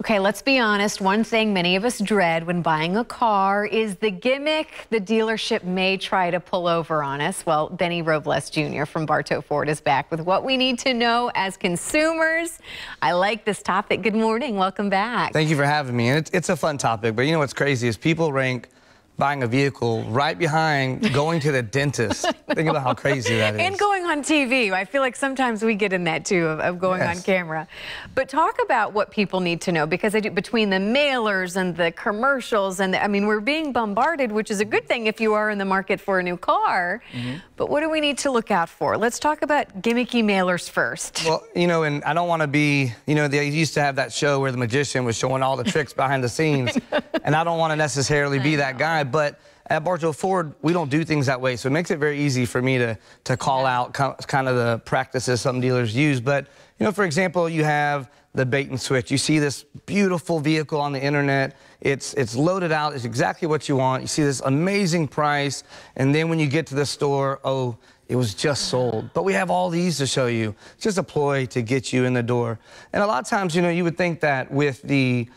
Okay, let's be honest. One thing many of us dread when buying a car is the gimmick the dealership may try to pull over on us. Well, Benny Robles Jr. from Bartow Ford is back with what we need to know as consumers. I like this topic. Good morning. Welcome back. Thank you for having me. And it's a fun topic, but you know what's crazy is people rank buying a vehicle right behind going to the dentist. Think about how crazy that is. And going on TV. I feel like sometimes we get in that too, of going on camera. But talk about what people need to know, because between the mailers and the commercials, and I mean, we're being bombarded, which is a good thing if you are in the market for a new car. But what do we need to look out for? Let's talk about gimmicky mailers first. Well, you know, and I don't want to be, you know, they used to have that show where the magician was showing all the tricks behind the scenes. And I don't want to necessarily be that guy. But at Bartow Ford, we don't do things that way. So it makes it very easy for me to call out kind of the practices some dealers use. But, you know, for example, you have the bait and switch. You see this beautiful vehicle on the internet. It's loaded out. It's exactly what you want. You see this amazing price. And then when you get to the store, oh, it was just sold. But we have all these to show you. It's just a ploy to get you in the door. And a lot of times, you know, you would think that with the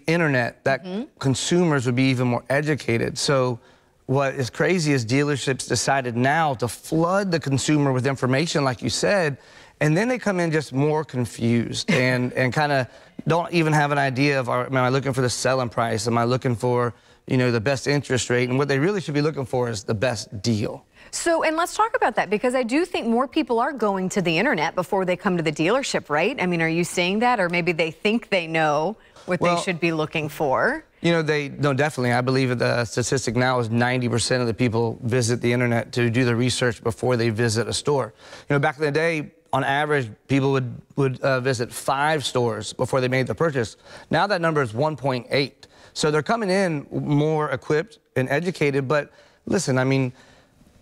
internet, that consumers would be even more educated. So what is crazy is dealerships decided now to flood the consumer with information, like you said, and then they come in just more confused and kind of don't even have an idea of, am I looking for the selling price? Am I looking for, you know, the best interest rate? And what they really should be looking for is the best deal. So, and let's talk about that, because I do think more people are going to the internet before they come to the dealership, right? I mean, are you seeing that? Or maybe they think they know what they should be looking for? You know, no, definitely. I believe the statistic now is 90% of the people visit the internet to do the research before they visit a store. You know, back in the day, on average, people would visit 5 stores before they made the purchase. Now that number is 1.8. So they're coming in more equipped and educated. But listen, I mean,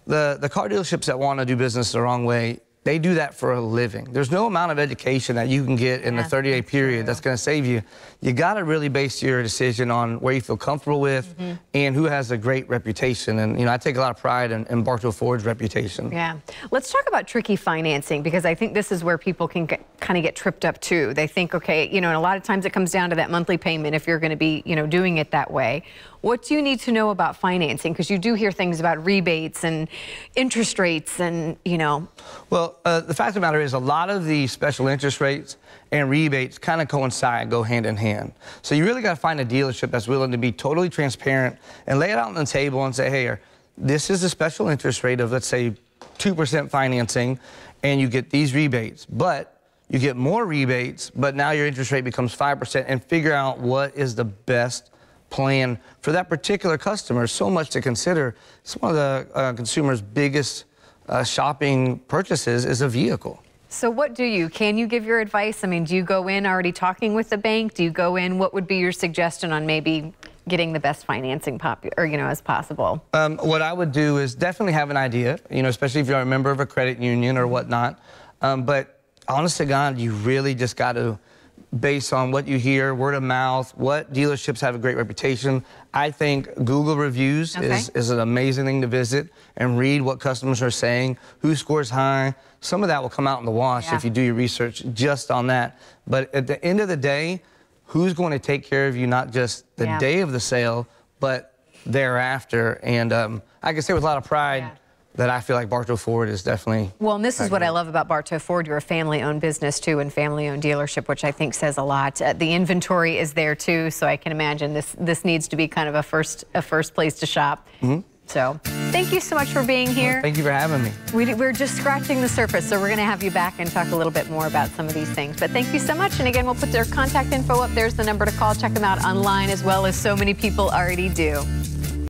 the car dealerships that want to do business the wrong way, they do that for a living. There's no amount of education that you can get in the 30-day period that's going to save you. You got to really base your decision on where you feel comfortable with and who has a great reputation. And, you know, I take a lot of pride in Bartow Ford's reputation. Yeah. Let's talk about tricky financing, because I think this is where people can kind of get tripped up too. They think, okay, you know, and a lot of times it comes down to that monthly payment if you're going to be, you know, doing it that way. What do you need to know about financing? Because you do hear things about rebates and interest rates and, you know. Well, the fact of the matter is a lot of the special interest rates and rebates kind of coincide, go hand in hand. So you really got to find a dealership that's willing to be totally transparent and lay it out on the table and say, hey, this is a special interest rate of, let's say, 2% financing, and you get these rebates. But you get more rebates, but now your interest rate becomes 5%, and figure out what is the best plan for that particular customer. So much to consider. It's one of the consumer's biggest shopping purchases is a vehicle. So what can you give your advice? I mean, do you go in already talking with the bank? Do you go in, what would be your suggestion on maybe getting the best financing as possible? What I would do is definitely have an idea, you know, especially if you're a member of a credit union or whatnot. But honest to God, you really just got to, based on what you hear, word of mouth, what dealerships have a great reputation. I think Google reviews is an amazing thing to visit and read what customers are saying, who scores high. Some of that will come out in the wash if you do your research just on that. But at the end of the day, who's going to take care of you, not just the day of the sale, but thereafter? And I can say with a lot of pride, that I feel like Bartow Ford is definitely... Well, and this is what I love about Bartow Ford. You're a family-owned business, too, and family-owned dealership, which I think says a lot. The inventory is there, too, so I can imagine this needs to be kind of a first place to shop. So thank you so much for being here. Well, thank you for having me. We're just scratching the surface, so we're going to have you back and talk a little bit more about some of these things. But thank you so much. And again, we'll put their contact info up. There's the number to call. Check them out online, as well as so many people already do.